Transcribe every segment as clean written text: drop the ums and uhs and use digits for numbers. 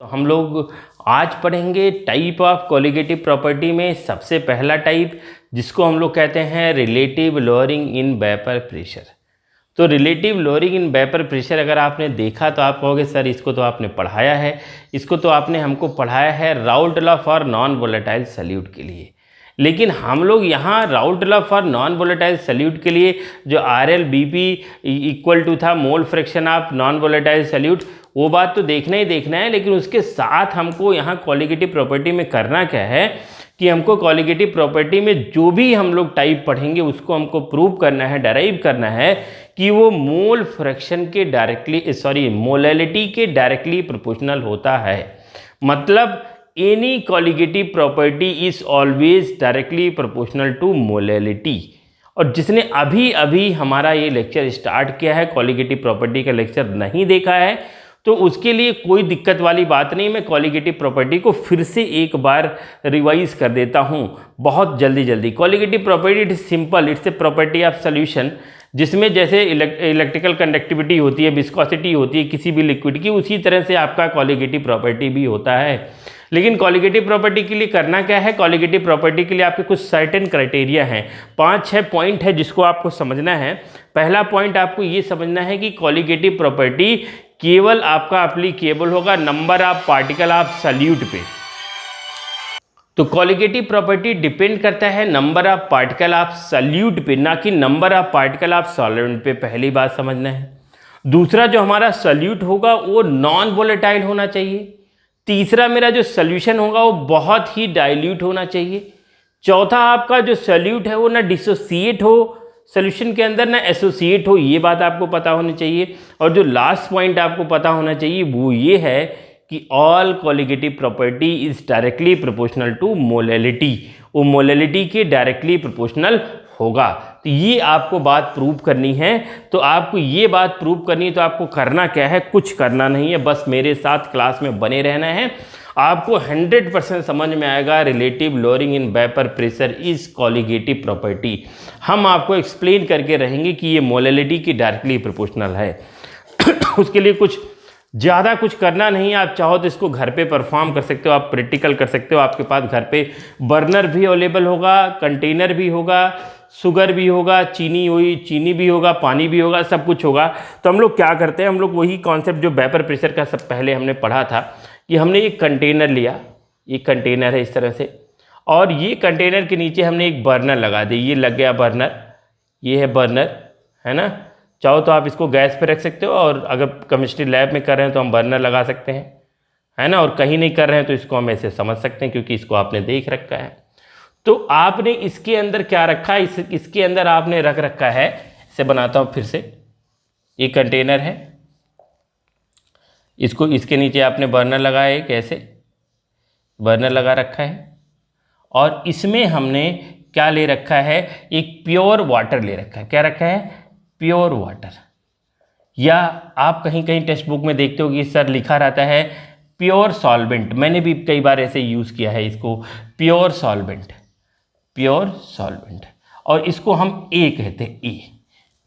तो हम लोग आज पढ़ेंगे टाइप ऑफ कोलिगेटिव प्रॉपर्टी में सबसे पहला टाइप जिसको हम लोग कहते हैं relative lowering in vapour pressure. तो relative lowering in vapour pressure अगर आपने देखा तो आप कहोगे सर इसको तो आपने पढ़ाया है, इसको तो आपने हमको पढ़ाया है Raoult law for non volatile solute के लिए। लेकिन हम लोग यहाँ Raoult law for non volatile solute के लिए जो RLBP इक्वल टू था मोल fraction of non volatile solute, वो बात तो देखना ही देखना है। लेकिन उसके साथ हमको यहाँ कोलिगेटिव प्रॉपर्टी में करना क्या है कि हमको कोलिगेटिव प्रॉपर्टी में जो भी हम लोग टाइप पढ़ेंगे उसको हमको प्रूव करना है, डेराइव करना है कि वो मोल फ्रैक्शन के मोलैलिटी के डायरेक्टली प्रोपोर्शनल होता है। मतलब any colligative property is always directly proportional to molality. और जिसने अभी अभी हमारा ये लेक्चर स्टार्ट किया है, कोलिगेटिव प्रॉपर्टी का लेक्चर नहीं देखा है, तो उसके लिए कोई दिक्कत वाली बात नहीं। मैं कोलिगेटिव प्रॉपर्टी को फिर से एक बार रिवाइज कर देता हूँ बहुत जल्दी। Colligative property it is simple, it's a property of solution, जिसमें जैसे इलेक्ट्रिकल कंडक्टिविटी होती है, विस्कोसिटी होती है किसी भी लिक्विड की, उसी तरह से आपका कोलिगेटिव प्रॉपर्टी भी होता है। लेकिन कोलिगेटिव प्रॉपर्टी के लिए करना क्या है, कोलिगेटिव प्रॉपर्टी के लिए आपके कुछ सर्टेन क्राइटेरिया हैं, 5-6 पॉइंट है जिसको आपको समझना है। पहला पॉइंट आपको ये समझना है कि कोलिगेटिव प्रॉपर्टी केवल आपका एप्लीकेबल होगा number of particle of solute पे। तो कोलिगेटिव प्रॉपर्टी डिपेंड करता है number of particle of solute पे, ना कि number of particle of solvent पे। पहली बात समझना है। दूसरा, जो हमारा सॉल्यूट होगा वो नॉन वोलेटाइल होना चाहिए। तीसरा, मेरा जो सॉल्यूशन होगा वो बहुत ही डाइल्यूट होना चाहिए। चौथा, आपका जो सॉल्यूट है वो ना डिसोसिएट हो सॉल्यूशन के अंदर, ना एसोसिएट हो, ये बात आपको पता होनी चाहिए। और जो लास्ट पॉइंट आपको पता होना चाहिए वो ये है कि all colligative property is directly proportional to molality, वो मोलैलिटी के डायरेक्टली प्रोपोर्शनल होगा। तो ये आपको बात प्रूव करनी है। तो आपको ये बात प्रूव करनी है तो आपको करना क्या है, कुछ करना नहीं है, बस मेरे साथ क्लास में बने रहना है। आपको 100% समझ में आएगा relative lowering in vapour pressure is colligative property. हम आपको एक्सप्लेन करके रहेंगे कि ये मोलैलिटी की डायरेक्टली प्रोपोर्शनल है। उसके लिए कुछ ज़्यादा कुछ करना नहीं है। आप चाहो तो इसको घर पे परफॉर्म कर सकते हो, आप प्रैक्टिकल कर सकते हो। आपके पास घर पे बर्नर भी अवेलेबल होगा, कंटेनर भी होगा, शुगर भी होगा, चीनी भी होगा, पानी भी होगा, सब कुछ होगा। तो हम लोग क्या करते हैं, हम लोग वही कॉन्सेप्ट जो वेपर प्रेशर का सब पहले हमने पढ़ा था कि हमने एक कंटेनर लिया, ये कंटेनर है इस तरह से, और ये कंटेनर के नीचे हमने एक बर्नर लगा दी। ये लग गया बर्नर, ये है बर्नर, है ना। चाहो तो आप इसको गैस पे रख सकते हो, और अगर केमिस्ट्री लैब में कर रहे हैं तो हम बर्नर लगा सकते हैं, है ना। और कहीं नहीं कर रहे हैं तो इसको हम ऐसे समझ सकते हैं क्योंकि इसको आपने देख रखा है। तो आपने इसके अंदर क्या रखा है, इसके अंदर आपने रख रखा है, इसे बनाता हूँ फिर से, ये कंटेनर है, इसको इसके नीचे आपने बर्नर लगाया है, कैसे बर्नर लगा रखा है, और इसमें हमने क्या ले रखा है, एक प्योर वाटर ले रखा है। क्या रखा है, प्योर वाटर। या आप कहीं कहीं टेक्स्ट बुक में देखते हो कि सर लिखा रहता है प्योर सॉल्वेंट, मैंने भी कई बार ऐसे यूज़ किया है इसको, प्योर सॉल्वेंट, प्योर सॉल्वेंट, और इसको हम ए कहते हैं, ए,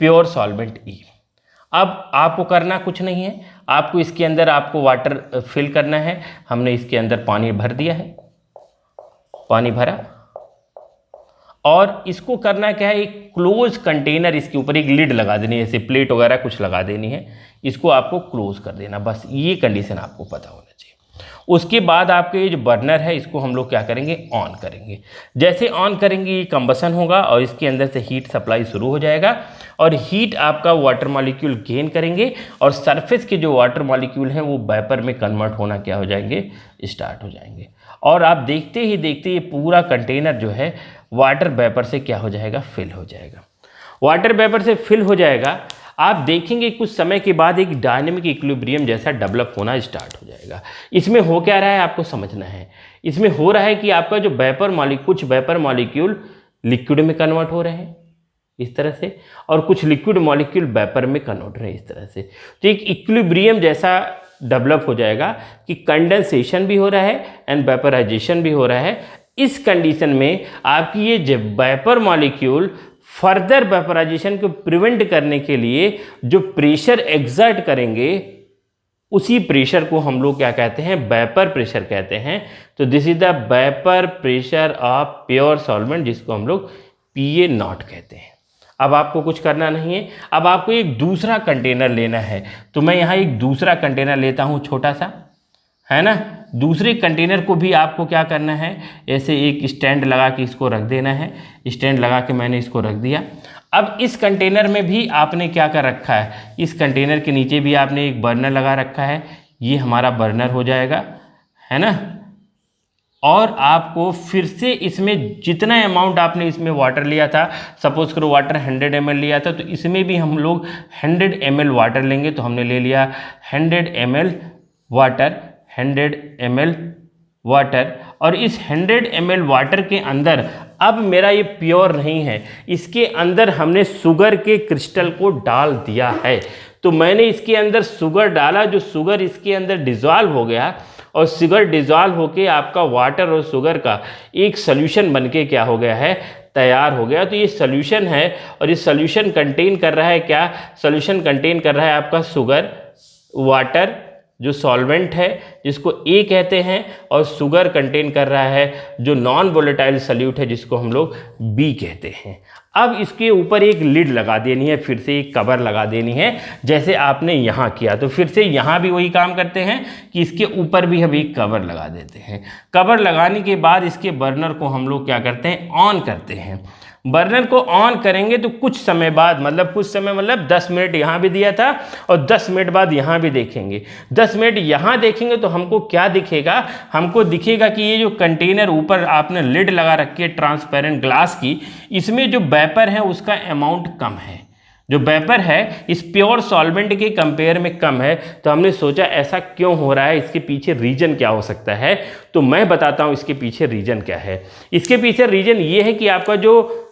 प्योर सॉल्वेंट ए। अब आपको करना कुछ नहीं है, आपको इसके अंदर आपको वाटर फिल करना है। हमने इसके अंदर पानी भर दिया है, पानी भरा, और इसको करना क्या है, एक क्लोज कंटेनर, इसके ऊपर एक लिड लगा देनी है, जैसे प्लेट वगैरह कुछ लगा देनी है, इसको आपको क्लोज कर देना, बस ये कंडीशन आपको पता होना चाहिए। उसके बाद आपके ये जो बर्नर है इसको हम लोग क्या करेंगे, ऑन करेंगे। जैसे ऑन करेंगे ये कंबसन होगा और इसके अंदर से हीट सप्लाई शुरू हो जाएगा, और हीट आपका वाटर मॉलिक्यूल गेन करेंगे, और सरफेस के जो वाटर मॉलिक्यूल हैं वो वेपर में कन्वर्ट होना क्या हो जाएंगे, स्टार्ट हो जाएंगे। और आप देखते ही देखते ये पूरा कंटेनर जो है वाटर वेपर से क्या हो जाएगा, फिल हो जाएगा। वाटर वेपर से फिल हो जाएगा, आप देखेंगे कुछ समय के बाद एक डायनेमिक इक्विलिब्रियम जैसा डेवलप होना स्टार्ट हो जाएगा। इसमें हो क्या रहा है आपको समझना है। इसमें हो रहा है कि आपका जो कुछ वेपर मॉलिक्यूल लिक्विड में कन्वर्ट हो रहे हैं इस तरह से, और कुछ लिक्विड मॉलिक्यूल वेपर में कन्वर्ट हो रहे हैं इस तरह से। तो एक इक्विलिब्रियम जैसा डेवलप हो जाएगा कि कंडेंसेशन भी हो रहा है एंड वेपराइजेशन भी हो रहा है। इस कंडीशन में आपकी ये वेपर मॉलिक्यूल फर्दर वेपराइजेशन को प्रिवेंट करने के लिए जो प्रेशर एक्सर्ट करेंगे उसी प्रेशर को हम लोग क्या कहते हैं, वेपर प्रेशर कहते हैं। तो this is the vapour pressure of pure solvent, जिसको हम लोग PA नॉट कहते हैं। अब आपको कुछ करना नहीं है, अब आपको एक दूसरा कंटेनर लेना है। तो मैं यहाँ एक दूसरा कंटेनर लेता हूँ, छोटा सा, है ना। दूसरे कंटेनर को भी आपको क्या करना है, ऐसे एक स्टैंड लगा के इसको रख देना है। स्टैंड लगा के मैंने इसको रख दिया। अब इस कंटेनर में भी आपने क्या कर रखा है, इस कंटेनर के नीचे भी आपने एक बर्नर लगा रखा है। ये हमारा बर्नर हो जाएगा, है ना। और आपको फिर से इसमें जितना अमाउंट आपने इसमें वाटर लिया था, सपोज करो वाटर 100 ml लिया था, तो इसमें भी हम लोग 100 ml वाटर लेंगे। तो हमने ले लिया 100 ml वाटर, 100 ml वाटर। और इस 100 ml वाटर के अंदर, अब मेरा ये प्योर नहीं है, इसके अंदर हमने शुगर के क्रिस्टल को डाल दिया है। तो मैंने इसके अंदर शुगर डाला, जो शुगर इसके अंदर डिज़ोल्व हो गया, और शुगर डिज़ोल्व होके आपका वाटर और शुगर का एक सोल्यूशन बनके क्या हो गया है, तैयार हो गया। तो ये सोल्यूशन है, और ये सोल्यूशन कंटेन कर रहा है क्या, सोल्यूशन कंटेन कर रहा है आपका शुगर, वाटर जो सॉल्वेंट है जिसको A कहते हैं, और शुगर कंटेन कर रहा है जो नॉन वोलेटाइल सॉल्यूट है जिसको हम लोग B कहते हैं। अब इसके ऊपर एक लिड लगा देनी है, फिर से एक कवर लगा देनी है, जैसे आपने यहाँ किया। तो फिर से यहाँ भी वही काम करते हैं कि इसके ऊपर भी हम एक कवर लगा देते हैं। कवर लगाने के बाद इसके बर्नर को हम लोग क्या करते हैं, ऑन करते हैं। बर्नर को ऑन करेंगे तो कुछ समय बाद, मतलब कुछ समय मतलब 10 मिनट यहाँ भी दिया था, और 10 मिनट बाद यहाँ भी देखेंगे। 10 मिनट यहाँ देखेंगे तो हमको क्या दिखेगा, हमको दिखेगा कि ये जो कंटेनर ऊपर आपने लिड लगा रखी है ट्रांसपेरेंट ग्लास की, इसमें जो वेपर है उसका अमाउंट कम है। जो वेपर है इस प्योर सॉल्वेंट के कंपेयर में कम है। तो हमने सोचा ऐसा क्यों हो रहा है, इसके पीछे रीजन क्या हो सकता है। तो मैं बताता हूँ इसके पीछे रीजन क्या है। इसके पीछे रीजन ये है कि आपका जो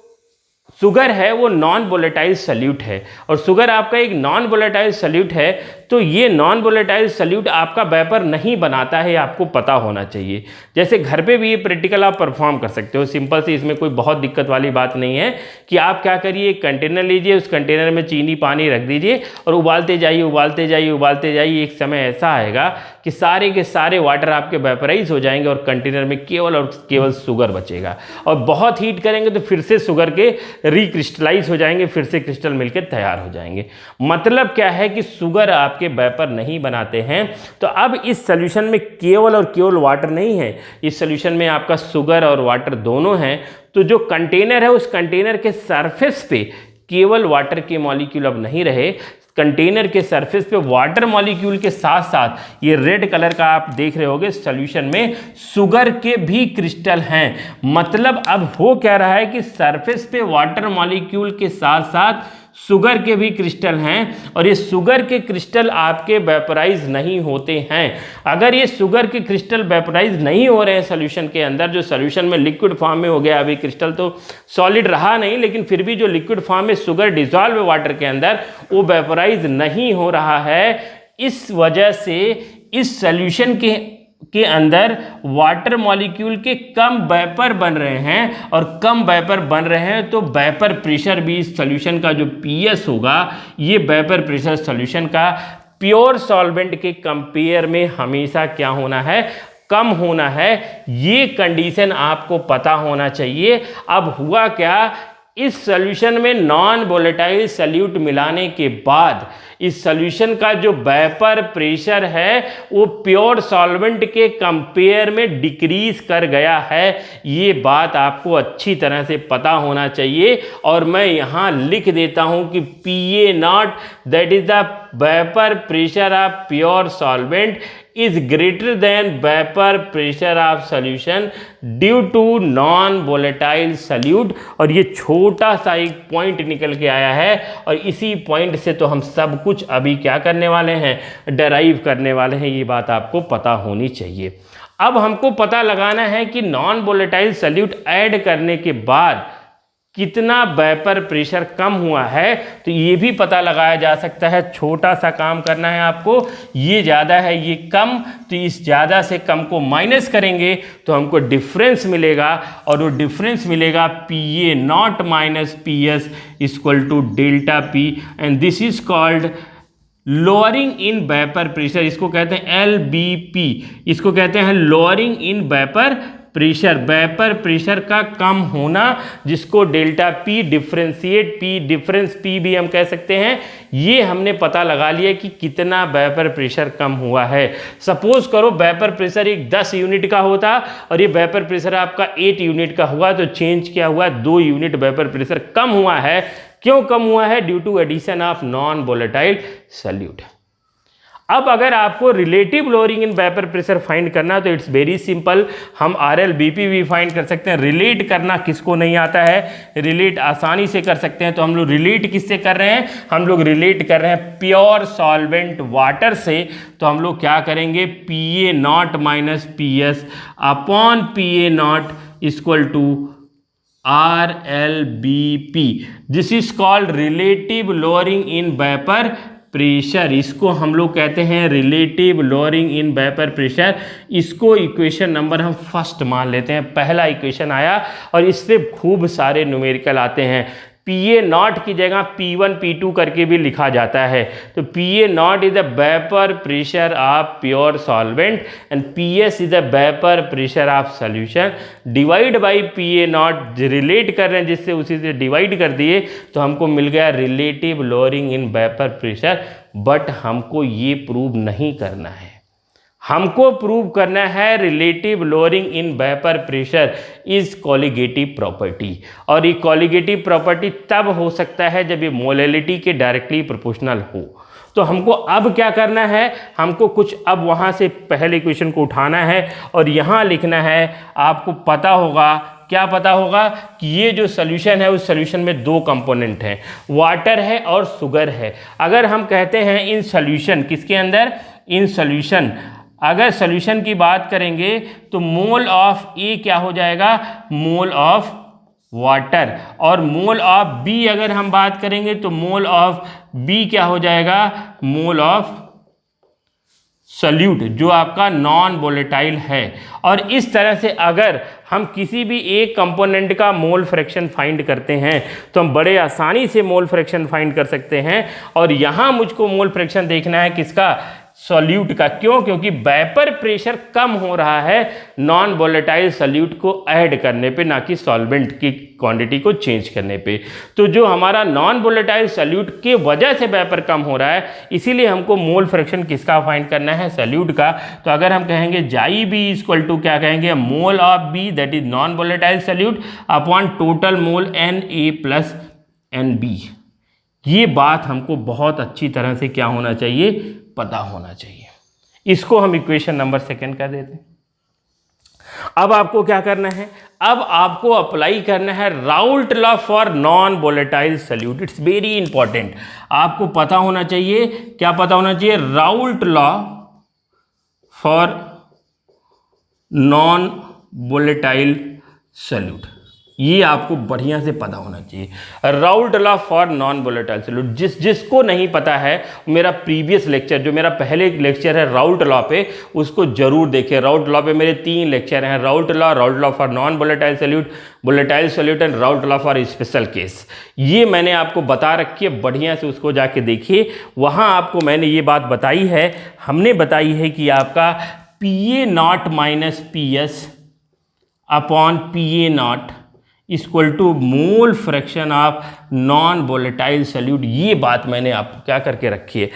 शुगर है वो नॉन वोलेटाइल सॉल्यूट है, और शुगर आपका एक नॉन वोलेटाइल सॉल्यूट है। तो ये नॉन वोलेटाइल सॉल्यूट आपका वेपर नहीं बनाता है, आपको पता होना चाहिए। जैसे घर पे भी ये प्रैक्टिकल आप परफॉर्म कर सकते हो, सिंपल से, इसमें कोई बहुत दिक्कत वाली बात नहीं है। कि आप क्या करिए, एक कंटेनर लीजिए, उस कंटेनर में चीनी पानी रख दीजिए, और उबालते जाइए उबालते जाइए उबालते जाइए। एक समय ऐसा आएगा कि सारे के सारे वाटर आपके वेपराइज हो जाएंगे, और कंटेनर में केवल और केवल शुगर बचेगा। और बहुत हीट करेंगे तो फिर से शुगर के रिक्रिस्टलाइज हो जाएंगे, फिर से क्रिस्टल मिलकर तैयार हो जाएंगे। मतलब क्या है कि शुगर आपके वेपर नहीं बनाते हैं। तो अब इस सॉल्यूशन में केवल और केवल वाटर नहीं है, इस सॉल्यूशन में आपका शुगर और वाटर दोनों हैं। तो जो कंटेनर है उस कंटेनर के सरफेस पे केवल वाटर के मॉलिक्यूल अब नहीं रहे, कंटेनर के सरफेस पे वाटर मॉलिक्यूल के साथ साथ ये रेड कलर का आप देख रहे होगे सॉल्यूशन में शुगर के भी क्रिस्टल हैं। मतलब अब हो क्या रहा है कि सरफेस पे वाटर मॉलिक्यूल के साथ साथ शुगर के भी क्रिस्टल हैं, और ये शुगर के क्रिस्टल आपके वेपराइज नहीं होते हैं। अगर ये शुगर के क्रिस्टल वेपराइज नहीं हो रहे हैं सॉल्यूशन के अंदर, जो सॉल्यूशन में लिक्विड फॉर्म में हो गया, अभी क्रिस्टल तो सॉलिड रहा नहीं, लेकिन फिर भी जो लिक्विड फॉर्म में शुगर डिजॉल्व वाटर के अंदर वो वेपराइज नहीं हो रहा है। इस वजह से इस सॉल्यूशन के अंदर वाटर मॉलिक्यूल के कम वेपर बन रहे हैं, और कम वेपर बन रहे हैं तो वेपर प्रेशर भी इस सॉल्यूशन का जो PS होगा, ये वेपर प्रेशर सॉल्यूशन का प्योर सॉल्वेंट के कंपेयर में हमेशा क्या होना है, कम होना है। ये कंडीशन आपको पता होना चाहिए। अब हुआ क्या, इस सॉल्यूशन में नॉन वोलेटाइल सॉल्यूट मिलाने के बाद इस सॉल्यूशन का जो वेपर प्रेशर है वो प्योर सॉल्वेंट के कंपेयर में डिक्रीज कर गया है। ये बात आपको अच्छी तरह से पता होना चाहिए। और मैं यहाँ लिख देता हूँ कि PA not, that is the vapour pressure of pure solvent, is greater than vapor pressure of solution due to non volatile solute। और ये छोटा सा एक पॉइंट निकल के आया है, और इसी पॉइंट से तो हम सब कुछ अभी क्या करने वाले हैं, डराइव करने वाले हैं। ये बात आपको पता होनी चाहिए। अब हमको पता लगाना है कि नॉन वोलेटाइल सॉल्यूट ऐड करने के बाद कितना वेपर प्रेशर कम हुआ है। तो ये भी पता लगाया जा सकता है। छोटा सा काम करना है आपको, ये ज़्यादा है ये कम, तो इस ज़्यादा से कम को माइनस करेंगे तो हमको डिफरेंस मिलेगा, और वो डिफरेंस मिलेगा PA naught minus PS equal to delta P, and this is called lowering in vapour pressure, इसको कहते हैं LBP, इसको कहते हैं lowering in vapour pressure, vapour pressure का कम होना, जिसको delta P differentiate P difference P भी हम कह सकते हैं। ये हमने पता लगा लिया कि कितना वेपर प्रेशर कम हुआ है। सपोज करो वेपर प्रेशर एक 10 यूनिट का होता और ये वेपर प्रेशर आपका 8 यूनिट का हुआ, तो चेंज क्या हुआ, 2 यूनिट वेपर प्रेशर कम हुआ है। क्यों कम हुआ है? Due to addition of non volatile solute. अब अगर आपको relative lowering in vapour pressure find करना, तो इट्स वेरी सिंपल, हम RLBP भी फाइंड कर सकते हैं। रिलेट करना किसको नहीं आता है? रिलेट आसानी से कर सकते हैं। तो हम लोग रिलेट किससे कर रहे हैं? हम लोग रिलेट कर रहे हैं प्योर सॉल्वेंट वाटर से। तो हम लोग क्या करेंगे, PA0 minus PS upon PA0 equal to RLBP। This is called relative lowering in vapour pressure. इसको हम लोग कहते हैं relative lowering in vapour pressure. इसको इक्वेशन नंबर हम फर्स्ट मान लेते हैं, पहला इक्वेशन आया, और इससे खूब सारे न्यूमेरिकल आते हैं। PA0 की जगह P1 P2 करके भी लिखा जाता है। तो PA0 is the vapour pressure of pure solvent and PS is the vapour pressure of solution. Divide by PA0 relate कर रहे हैं, जिससे उसी से डिवाइड कर दिए, तो हमको मिल गया relative lowering in vapour pressure. But हमको ये प्रूव नहीं करना है, हमको प्रूव करना है relative lowering in vapour pressure is colligative property. और ये कॉलिगेटिव प्रॉपर्टी तब हो सकता है जब ये मोलैलिटी के डायरेक्टली प्रोपोर्शनल हो। तो हमको अब क्या करना है, हमको कुछ अब वहाँ से पहले इक्वेशन को उठाना है और यहाँ लिखना है। आपको पता होगा, क्या पता होगा कि ये जो सॉल्यूशन है उस सॉल्यूशन में 2 कंपोनेंट हैं, वाटर है और शुगर है। अगर हम कहते हैं इन सॉल्यूशन, किसके अंदर, इन सॉल्यूशन, अगर सॉल्यूशन की बात करेंगे तो मोल ऑफ ए क्या हो जाएगा, मोल ऑफ वाटर, और मोल ऑफ बी अगर हम बात करेंगे तो मोल ऑफ बी क्या हो जाएगा, मोल ऑफ सॉल्यूट, जो आपका नॉन वोलेटाइल है। और इस तरह से अगर हम किसी भी एक कंपोनेंट का मोल फ्रैक्शन फाइंड करते हैं तो हम बड़े आसानी से मोल फ्रैक्शन फाइंड कर सकते हैं। और यहाँ मुझको मोल फ्रैक्शन देखना है किसका, सॉल्यूट का। क्यों? क्योंकि वेपर प्रेशर कम हो रहा है नॉन वोलेटाइल सॉल्यूट को ऐड करने पे, ना कि सॉल्वेंट की क्वांटिटी को चेंज करने पे। तो जो हमारा नॉन वोलेटाइल सॉल्यूट के वजह से वेपर कम हो रहा है, इसीलिए हमको मोल फ्रैक्शन किसका फाइंड करना है, सॉल्यूट का। तो अगर हम कहेंगे जाई बी इक्वल टू क्या कहेंगे, mole of B that is non volatile solute upon total mole Na plus Nb। ये बात हमको बहुत अच्छी तरह से क्या होना चाहिए, पता होना चाहिए। इसको हम इक्वेशन नंबर 2 कर देते हैं। अब आपको क्या करना है, अब आपको अप्लाई करना है Raoult law for non volatile solute. It's very important, आपको पता होना चाहिए, क्या पता होना चाहिए, Raoult law for non volatile solute. ये आपको बढ़िया से पता होना चाहिए। Raoult law for non volatile solute, जिसको नहीं पता है, मेरा प्रीवियस लेक्चर, जो मेरा पहले लेक्चर है राउल्ट लॉ पे, उसको जरूर देखें। राउल्ट लॉ पे मेरे 3 लेक्चर हैं, Raoult law for non volatile solute, volatile solute and Raoult law for special case. ये मैंने आपको बता रखी है, बढ़िया से उसको जाके देखिए। वहाँ आपको मैंने ये बात बताई है, हमने बताई है कि आपका PA0 minus PS upon PA0 equal to mole fraction of non volatile solute. ये बात मैंने आपको क्या करके रखी है,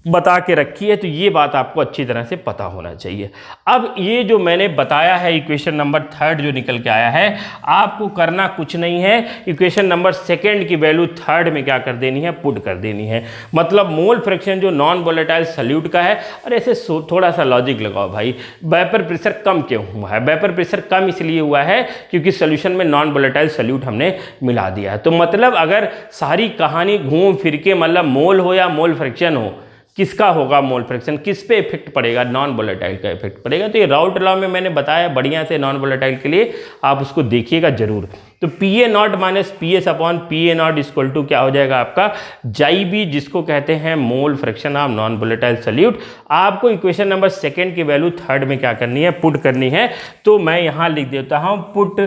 बता के रखी है। तो ये बात आपको अच्छी तरह से पता होना चाहिए। अब ये जो मैंने बताया है इक्वेशन नंबर 3 जो निकल के आया है, आपको करना कुछ नहीं है, इक्वेशन नंबर 2 की वैल्यू 3 में क्या कर देनी है, पुट कर देनी है। मतलब मोल फ्रैक्शन जो नॉन वोलेटाइल सॉल्यूट का है, और ऐसे थोड़ा सा लॉजिक लगाओ भाई, वेपर प्रेशर कम क्यों हुआ है, वेपर प्रेशर कम इसलिए हुआ है क्योंकि सोल्यूशन में नॉन वोलेटाइल सॉल्यूट हमने मिला दिया है। तो मतलब अगर सारी कहानी घूम फिर के, मतलब मोल हो या मोल फ्रैक्शन हो, किसका होगा मोल फ्रैक्शन, किस पे इफेक्ट पड़ेगा, नॉन वोलेटाइल का इफेक्ट पड़ेगा। तो ये राउल्ट लॉ में मैंने बताया बढ़िया से नॉन वोलेटाइल के लिए, आप उसको देखिएगा जरूर। तो PA0 minus PS upon PA0 equal to क्या हो जाएगा आपका, जाई बी, जिसको कहते हैं mole fraction of non volatile solute. आपको इक्वेशन नंबर 2 की वैल्यू 3 में क्या करनी है, पुट करनी है। तो मैं यहाँ लिख देता हूँ, पुट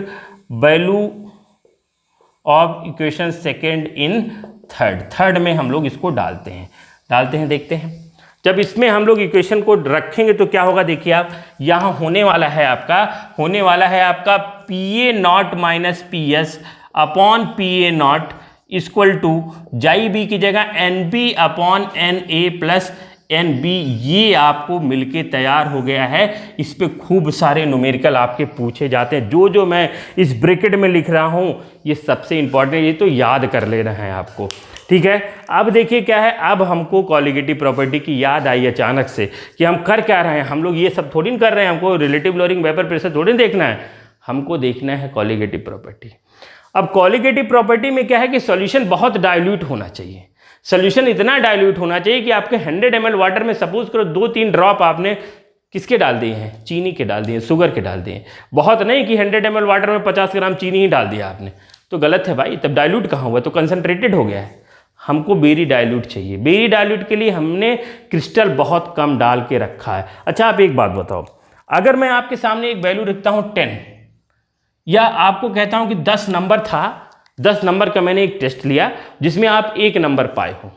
वैल्यू ऑफ इक्वेशन 2 इन 3 में हम लोग इसको डालते हैं। डालते हैं, देखते हैं। जब इसमें हम लोग इक्वेशन को रखेंगे तो क्या होगा, देखिए आप, यहाँ होने वाला है आपका P A naught minus P S upon P A naught equal to chi B की जगह N B upon N A plus N B. ये आपको मिलके तैयार हो गया है। इस पे खूब सारे न्यूमेरिकल आपके पूछे जाते हैं। जो मैं इस ब्रैकेट में लिख रहा हूँ ये सबसे इंपॉर्टेंट, ये तो याद कर लेना है आपको, ठीक है। अब देखिए क्या है, अब हमको कॉलिगेटिव प्रॉपर्टी की याद आई अचानक से कि हम कर क्या रहे हैं। हम लोग ये सब थोड़ी ना कर रहे हैं, हमको रिलेटिव लोअरिंग वेपर प्रेशर थोड़ी देखना है, हमको देखना है कॉलिगेटिव प्रॉपर्टी। अब कॉलिगेटिव प्रॉपर्टी में क्या है कि सॉल्यूशन बहुत डाइल्यूट होना चाहिए। सॉल्यूशन इतना डाइल्यूट होना चाहिए कि आपके 100 ml वाटर में सपोज करो 2-3 ड्रॉप आपने किसके डाल दिए हैं, चीनी के डाल दिए, शुगर के डाल दिए। बहुत नहीं कि 100 ml वाटर में 50 ग्राम चीनी ही डाल दिया आपने, तो गलत है भाई, तब डाइल्यूट कहाँ हुआ, तो कंसनट्रेटेड हो गया है। हमको वेरी डाइल्यूट चाहिए। वेरी डाइल्यूट के लिए हमने क्रिस्टल बहुत कम डाल के रखा है। अच्छा आप एक बात बताओ, अगर मैं आपके सामने एक वैल्यू रखता हूँ 10, या आपको कहता हूँ कि 10 नंबर था, 10 नंबर का मैंने एक टेस्ट लिया जिसमें आप 1 नंबर पाए हो,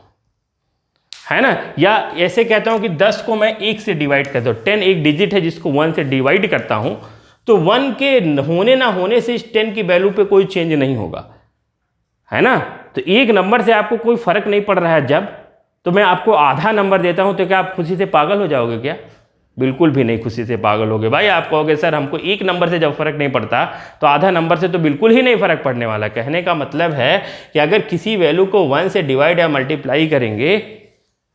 है ना, या ऐसे कहता हूं कि 10 को मैं 1 से डिवाइड करता हूं, 10 एक डिजिट है जिसको 1 से डिवाइड करता हूं, तो 1 के होने ना होने से इस 10 की वैल्यू पे कोई चेंज नहीं होगा, है ना। तो एक नंबर से आपको कोई फर्क नहीं पड़ रहा है जब, तो मैं आपको आधा नंबर देता हूं तो क्या आप खुशी से पागल हो जाओगे क्या? बिल्कुल भी नहीं खुशी से पागल होगे भाई। आप कहोगे सर हमको एक नंबर से जब फर्क नहीं पड़ता तो आधा नंबर से तो बिल्कुल ही नहीं फर्क पड़ने वाला। कहने का मतलब है कि अगर किसी वैल्यू को 1 से डिवाइड या मल्टीप्लाई करेंगे,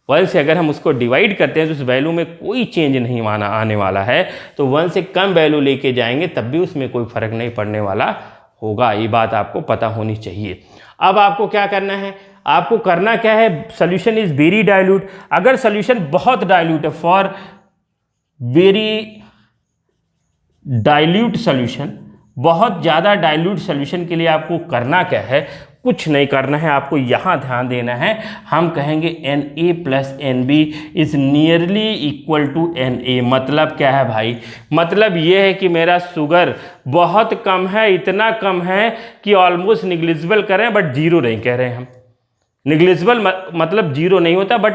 1 से अगर हम उसको डिवाइड करते हैं तो उस वैल्यू में कोई चेंज नहीं आने वाला है। तो 1 से कम वैल्यू लेके जाएंगे तब भी उसमें कोई फर्क नहीं पड़ने वाला होगा। ये बात आपको पता होनी चाहिए। अब आपको क्या करना है, आपको करना क्या है, सोल्यूशन इज वेरी डाइल्यूट। अगर सोल्यूशन बहुत डाइल्यूट है, फॉर वेरी डाइल्यूट सोल्यूशन, बहुत ज़्यादा डाइल्यूट सोल्यूशन के लिए आपको करना क्या है, कुछ नहीं करना है, आपको यहाँ ध्यान देना है। हम कहेंगे Na plus Nb is nearly equal to Na। मतलब क्या है भाई, मतलब ये है कि मेरा शुगर बहुत कम है, इतना कम है कि ऑलमोस्ट निग्लिजिबल कर रहे हैं, बट जीरो नहीं कह रहे हैं हम। निग्लिजिबल मतलब जीरो नहीं होता, बट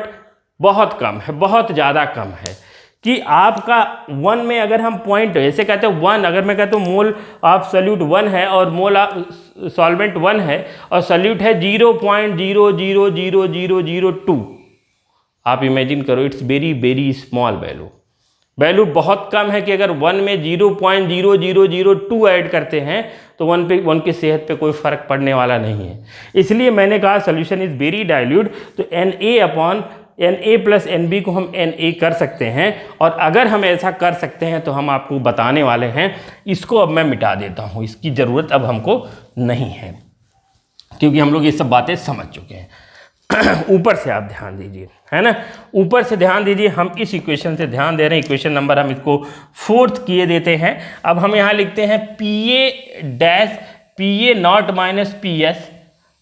बहुत कम है, बहुत ज़्यादा कम है। कि आपका 1 में अगर हम पॉइंट ऐसे कहते हैं 1, अगर मैं कहता हूँ मोल ऑफ सॉल्यूट 1 है और मोल सॉल्वेंट 1 है और सॉल्यूट है 0.0000002, आप इमेजिन करो, it's very very small value. Value बहुत कम है कि अगर 1 में 0.0002 ऐड करते हैं तो 1 की सेहत पे कोई फर्क पड़ने वाला नहीं है। इसलिए मैंने कहा सोल्यूशन इज वेरी डाइल्यूट, तो Na प्लस Nb को हम Na कर सकते हैं। और अगर हम ऐसा कर सकते हैं तो हम आपको बताने वाले हैं। इसको अब मैं मिटा देता हूँ, इसकी ज़रूरत अब हमको नहीं है क्योंकि हम लोग ये सब बातें समझ चुके हैं। ऊपर से आप ध्यान दीजिए, है ना, ऊपर से ध्यान दीजिए। हम इस इक्वेशन से ध्यान दे रहे हैं, इक्वेशन नंबर हम इसको 4th किए देते हैं। अब हम यहाँ लिखते हैं Pa naught minus PS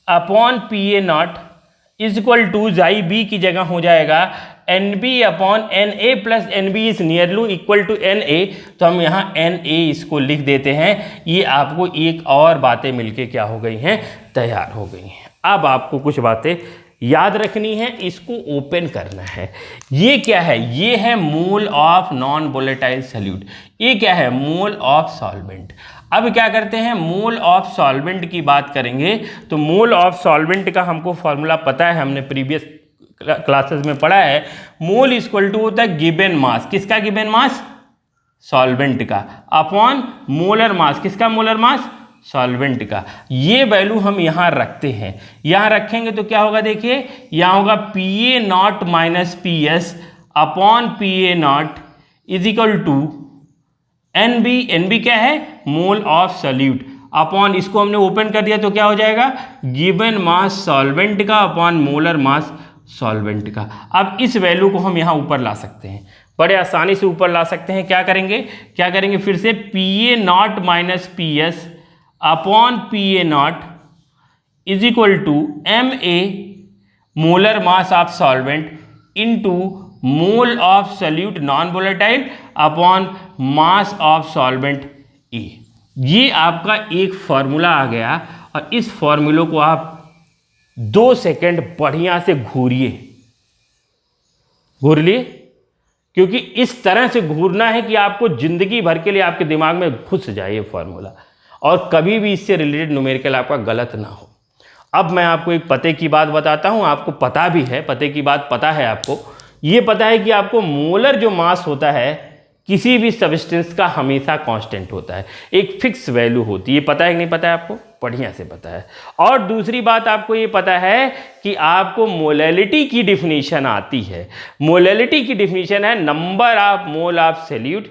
upon Pa naught is equal to chi B की जगह हो जाएगा Nb upon Na plus Nb is nearly equal to Na। तो हम यहाँ Na इसको लिख देते हैं। ये आपको एक और बातें मिलके क्या हो गई हैं, तैयार हो गई हैं। अब आपको कुछ बातें याद रखनी है, इसको ओपन करना है। ये क्या है, ये है mole of non volatile solute. ये क्या है, मोल ऑफ सॉल्वेंट। अब क्या करते हैं, मोल ऑफ सॉल्वेंट की बात करेंगे तो मोल ऑफ सॉल्वेंट का हमको फॉर्मूला पता है, हमने प्रीवियस क्लासेस में पढ़ा है। मोल इक्वल टू होता है गिवन मास, किसका गिवन मास, सॉल्वेंट का, अपॉन मोलर मास, किसका मोलर मास, सॉल्वेंट का। ये वैल्यू हम यहाँ रखते हैं। यहाँ रखेंगे तो क्या होगा, देखिए यहाँ होगा Pa naught minus PS upon Pa naught is equal to Nb क्या है, मोल ऑफ सॉल्यूट, अपॉन इसको हमने ओपन कर दिया तो क्या हो जाएगा, गिवन मास सॉल्वेंट का अपॉन मोलर मास सॉल्वेंट का। अब इस वैल्यू को हम यहाँ ऊपर ला सकते हैं, बड़े आसानी से ऊपर ला सकते हैं। क्या करेंगे फिर से, Pa naught minus PS upon Pa naught is equal to Ma molar mass of solvent into mole of solute non volatile upon mass of solvent E। ये आपका एक फॉर्मूला आ गया और इस फॉर्मूले को आप 2 सेकंड बढ़िया से घूरिए, घूर लिए? क्योंकि इस तरह से घूरना है कि आपको ज़िंदगी भर के लिए आपके दिमाग में घुस जाए ये फॉर्मूला, और कभी भी इससे रिलेटेड न्यूमेरिकल आपका गलत ना हो। अब मैं आपको एक पते की बात बताता हूँ, आपको पता भी है, पते की बात पता है आपको, ये पता है कि आपको मोलर जो मास होता है किसी भी सब्सटेंस का हमेशा कांस्टेंट होता है, एक फिक्स वैल्यू होती है। ये पता है कि नहीं पता है आपको? बढ़िया से पता है। और दूसरी बात आपको ये पता है कि आपको मोलैलिटी की डिफिनीशन आती है। मोलैलिटी की डिफिनीशन है number of mole of solute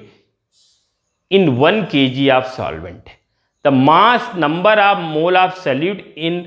in 1 kg of solvent. The mass number of mole of solute in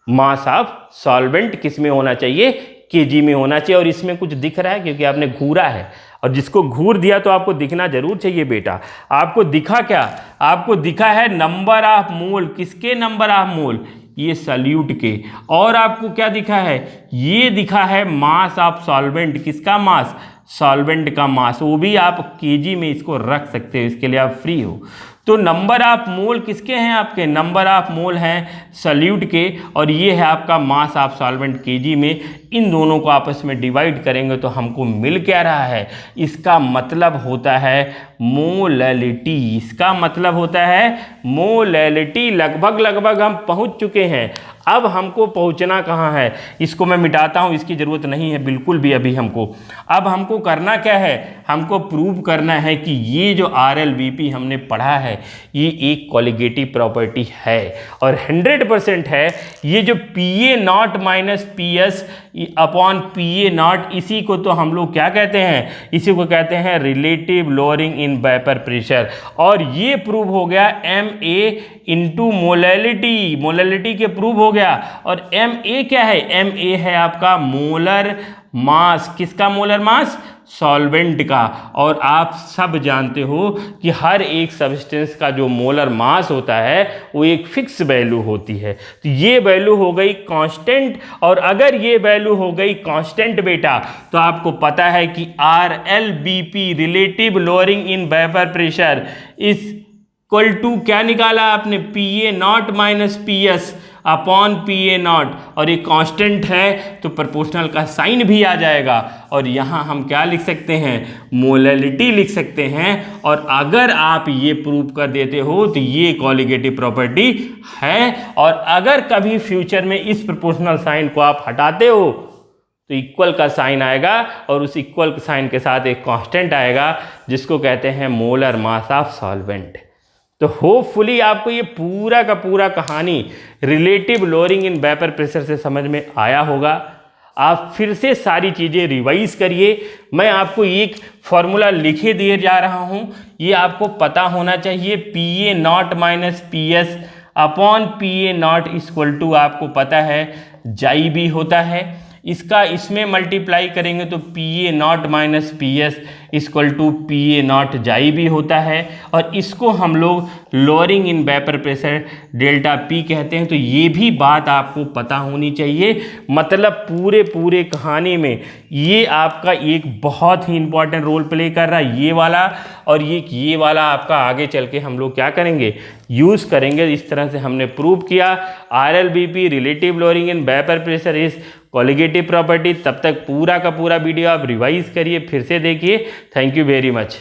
mass of solvent किस में होना चाहिए? केजी में होना चाहिए। और इसमें कुछ दिख रहा है क्योंकि आपने घूरा है, और जिसको घूर दिया तो आपको दिखना जरूर चाहिए बेटा। आपको दिखा क्या? आपको दिखा है नंबर ऑफ मोल। किसके नंबर ऑफ मोल? ये सॉल्यूट के। और आपको क्या दिखा है? ये दिखा है मास ऑफ सॉल्वेंट। किसका मास? सॉल्वेंट का मास। वो भी आप केजी में इसको रख सकते हो, इसके लिए आप फ्री हो। तो नंबर ऑफ मोल किसके हैं? आपके नंबर ऑफ मोल हैं सॉल्यूट के, और ये है आपका मास ऑफ सॉल्वेंट केजी में। इन दोनों को आपस में डिवाइड करेंगे तो हमको मिल क्या रहा है? इसका मतलब होता है मोलैलिटी। इसका मतलब होता है मोलैलिटी। लगभग हम पहुंच चुके हैं। अब हमको पहुंचना कहाँ है? इसको मैं मिटाता हूँ, इसकी ज़रूरत नहीं है बिल्कुल भी अभी हमको। अब हमको करना क्या है? हमको प्रूव करना है कि ये जो RLBP हमने पढ़ा है ये एक कॉलिगेटिव प्रॉपर्टी है, और 100% है। ये जो PA0 minus PS upon PA0, इसी को तो हम लोग क्या कहते हैं? इसी को कहते हैं relative lowering in vapour pressure. और ये प्रूव हो गया MA इंटू मोलैलिटी। मोलैलिटी के प्रूव हो गया। और MA क्या है? MA है आपका मोलर मास। किसका मोलर मास? सॉल्वेंट का। और आप सब जानते हो कि हर एक सब्सटेंस का जो मोलर मास होता है वो एक फिक्स वैल्यू होती है। तो ये वैल्यू हो गई कांस्टेंट, और अगर ये वैल्यू हो गई कांस्टेंट बेटा, तो आपको पता है कि RLBP relative lowering in vapour pressure is equal to क्या निकाला आपने? PA0 minus PS upon PA0। और ये कांस्टेंट है तो प्रोपोर्शनल का साइन भी आ जाएगा, और यहाँ हम क्या लिख सकते हैं? मोलैलिटी लिख सकते हैं। और अगर आप ये प्रूव कर देते हो तो ये कॉलिगेटिव प्रॉपर्टी है। और अगर कभी फ्यूचर में इस प्रोपोर्शनल साइन को आप हटाते हो तो इक्वल का साइन आएगा, और उस इक्वल साइन के साथ एक कांस्टेंट आएगा जिसको कहते हैं मोलर मास ऑफ सॉल्वेंट। तो होपफुली आपको ये पूरा का पूरा कहानी relative lowering in vapour pressure से समझ में आया होगा। आप फिर से सारी चीज़ें रिवाइज करिए। मैं आपको एक फॉर्मूला लिखे दिए जा रहा हूँ, ये आपको पता होना चाहिए। PA0 minus PS upon PA0 equal to आपको पता है जाई भी होता है। इसका इसमें मल्टीप्लाई करेंगे तो PA0 minus PS equal to PA0 जाई भी होता है। और इसको हम लोग lowering in vapour pressure delta P कहते हैं। तो ये भी बात आपको पता होनी चाहिए। मतलब पूरे कहानी में ये आपका एक बहुत ही इंपॉर्टेंट रोल प्ले कर रहा है ये वाला, और ये वाला आपका आगे चल के हम लोग क्या करेंगे? यूज़ करेंगे। इस तरह से हमने प्रूव किया RLBP relative lowering in vapour pressure is colligative property. तब तक पूरा का पूरा वीडियो आप रिवाइज करिए, फिर से देखिए। Thank you very much.